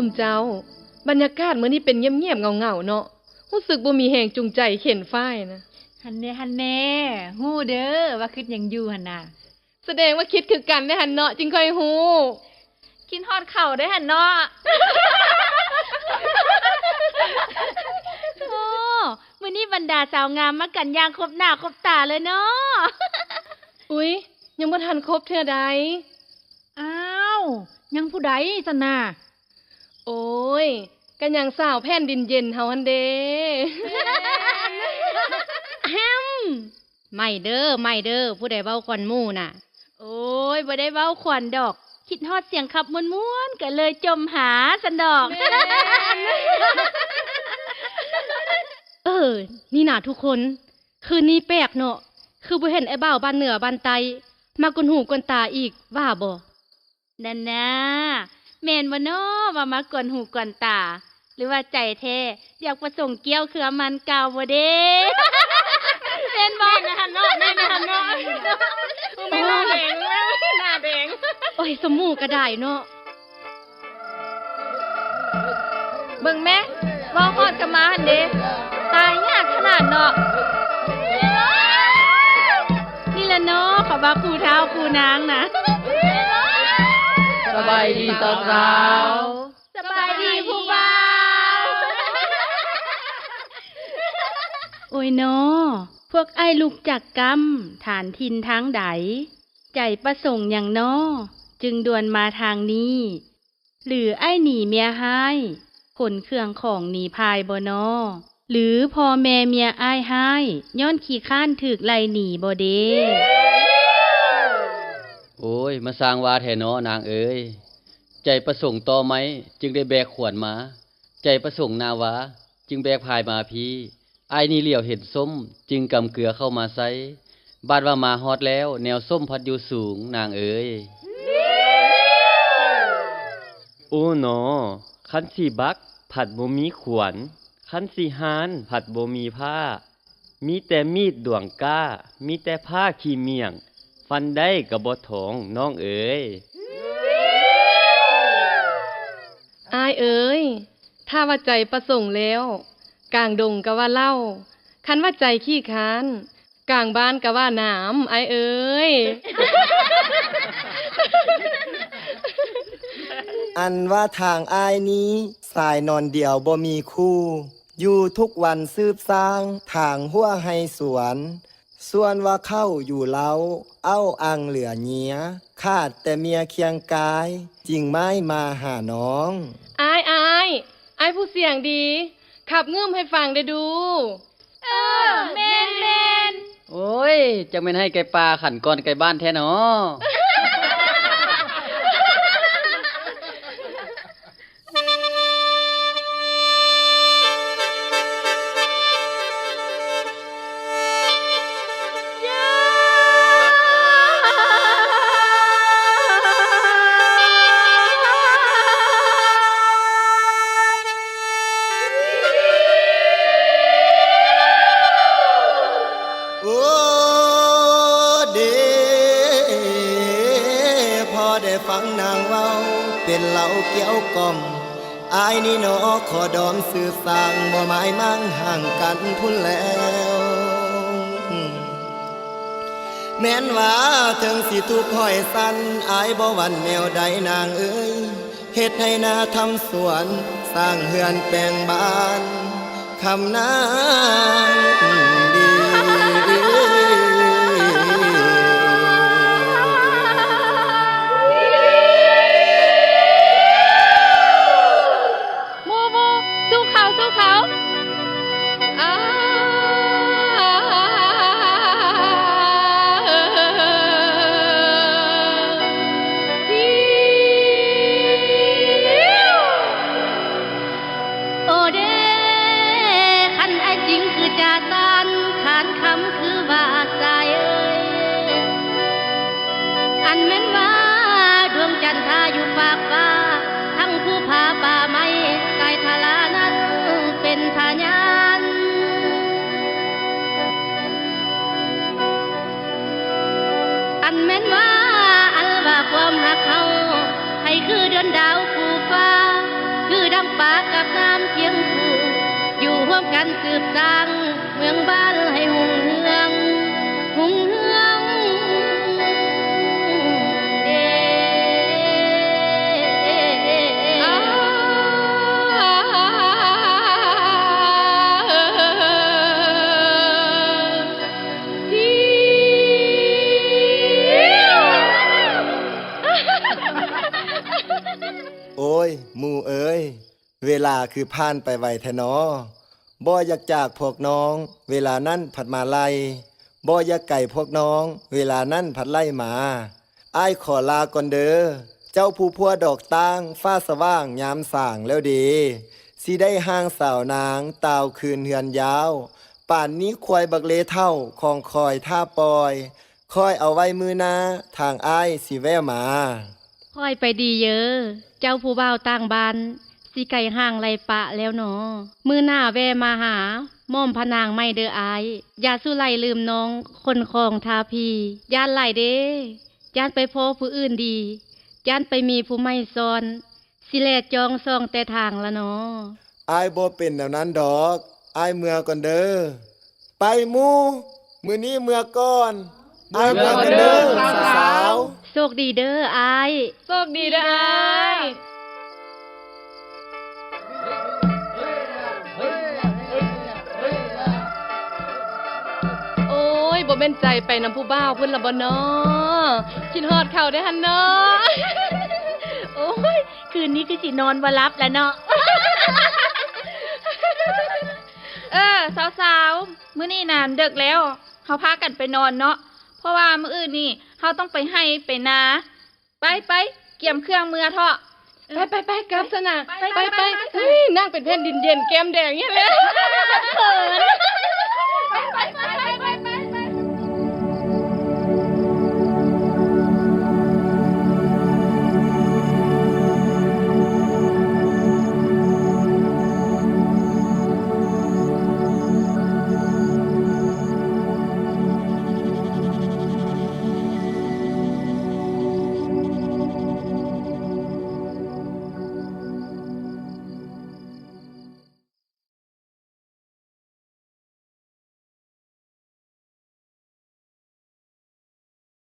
ซุมเจ้าบรรยากาศมื้อนี้เป็นเงียบๆเงาๆเนาะรู้สึกบ่มีแรงจูงใจเข็นฝ้ายนะหันแน่ฮู้เด้อว่าคิดหยังอยู่หั่นน่ะแสดงว่าคิดคือกันได้หั่นเนาะจึงค่อยฮู้กินฮอดข้าวได้หั่นเนาะโอ้มื้อนี้บรรดาสาวงามมากันอย่างครบหน้าครบตาเลยเนาะอุ๊ยยังบ่ทันครบเทื่อใดอ้าวยังผู้ใดซั่นน่ะโอ้ยก็ยังสาวแผ่นดินเย็นเฮาหั่นเด้แฮมไม่เด้อผู้ใดเว้าควันหมู่น่ะโอ้ยบ่ได้เว้าควันดอกคิดฮอดเสียงขับม่วนๆก็เลยจมหาซั่นดอกนี่น่ะทุกคนคืนนี้แปลกเนาะคือบ่เห็นไอ้บ่าวบ้านเหนือบ้านใต้มากวนหูกวนตาอีกว่าบ่นั่นนะแม่นบ่น้อว่ามากวนหูกวนตาหรือว่าใจแท้อยากประสงค์เกี้ยวคือมันเก่าบ่เด้แม่นบ่นะหั่นเนาะแม่นนะหั่นเนาะไม่หน้าแดงหน้าแดงโอ้ยสมูก็ได้เนาะเบิ่งแม่ว่าฮอดกันมาหั่นเด้ตายยากขนาดเนาะนี่ล่ะเนาะเขาว่าคู่เท้าคู่นางนะสบายดีสาวสบายดีผู้บ่าว โอ้ยเนาะพวกไอ้ลูกจักกำฐานทินทางใดใจประสงค์อย่างน้อจึงด่วนมาทางนี้หรือไอ้หนีเมียให้ขนเครื่องของหนีพายบ่น้อหรือพ่อแม่เมียอ้ายให้ย้อนขี้ข้านถึกไล่หนีบ่เด้โอ้ยมาสร้างว่าแท้เนาะนางเอ้ยใจประสงค์ต่อไหมจึงได้แบกขวดมาใจประสงค์นาวาจึงแบกพายมาพี่อ้ายนี่เหลียวเห็นส้มจึงกำเกลือเข้ามาใส่บาดว่ามาฮอดแล้วแนวส้มพัดอยู่สูงนางเอ้ยโอ้หนอคันสิบักผัดบ่มีขวนคันสิหานผัดบ่มีผ้ามีแต่มีดดวงก้ามีแต่ผ้าขี้เมี่ยงฟันได้ก็บ่ทองน้องเอ๋ยอ้ายเอ๋ยถ้าว่าใจประสงค์แล้วกลางดงก็ว่าเล่าคันว่าใจขี้ค้านกลางบ้านก็ว่าหนามอ้ายเอ๋ย อันว่าทางอ้ายนี้สายนอนเดียวบ่มีคู่อยู่ทุกวันซืบสร้างทางหัวให้สวนส่วนว่าเข้าอยู่เล้าเอาอังเหลือเงียขาดแต่เมียเคียงกายจริงไม่มาหาน้องอ้ายผู้เสียงดีขับเงื่อมให้ฟังได้ดูแม่นโอ้ยจังแม่นให้ไก่ปลาขันก่อนไก่บ้านแท้เนาะฟังนางเว้าเป็นเหล่าเกี่ยวก่อมอายนี่เนาะขอดอมสื่อสร้างบ่หมายมั่งห่างกันพุ่นแล้วแม้นว่าถึงสิทุกข์ห้อยสั้นอายบ่หวั่นแนวใดนางเอ้ยเฮ็ดให้นาทำสวนสร้างเฮือนแปลงบ้านคำนางดีอันแม่นว่าดวงจันทราอยู่ฝากฟ้าทั้งผู้พาป่าไม้กายทลานั้นเป็นพยานอันแม่นว่าอันว่าความหักเฮาให้คือเดือนดาวผู้ฟ้าคือ องปากกับน้ำเคียงคู่อยู่ร่วมกันสืบสร้างเมืองบ้านให้หุ่งเฮืองหุ่งเฮืองเด้โอ้ยหมู่เอ้ยเวลาคือผ่านไปไวแท้นอบ่อยากจากพวกน้องเวลานั้นผัดมาไล่บ่อยากไก่พวกน้องเวลานั้นผัดไล่มาอ้ายขอลาก่อนเด้อเจ้าผู้พัวดอกตั้งฟ้าสว่างยามส่างแล้วเดีสิได้ห้างสาวนางตาวคืนเฮือนยาวป่านนี้ควายบักเลเท่าของคอยท่าปอยคอยเอาไว้มือหน้าทางอ้ายสิแววมา ค่อยไปดีเยอะเจ้าผู้บ่าวต่างบ้านสิไก่ห่างไรปะแล้วหนอมือหน้าแวมาหาม่อมพนางไม่เด้ออายอย่าสู้ไล่ลืมน้องคนของทาพีย่านไล่เด้ย่านไปพอผู้อื่นดีย่านไปมีผู้ไม่ซ้อนสิแลจองซองแต่ทางละหนอ อายบ่เป็นแนวนั้นดอกอายเมื่อก่อนเด้อไปหมู่มื้อนี้เมื่อก่อนอายเมื่อก่อนเด้อสาว โชคดีเด้ออาย โชคดีเด้ออ้ายโอ้ยบ่แม่นใจไปนำผู้บ่าวเพิ่นละบ่น้อคิดฮอดเขาได้อหั่นเนาะ โอ้ย คืนนี้คือสินอนบ่หลับแล้วเนาะ สาวๆมื้อนี้น่ะดึกแล้วเฮาพากันไปนอนเนาะเพราะว่ามื้ออื่นนี่เฮาต้องไปให้ไปนาไปเกี่ยมเครื่องมือเถาะ ไปกลับซะนะไปเฮ้ยนั่งเป็นแผ่นดินเย็นแก้มแดงเนี่ยแหละเขินไป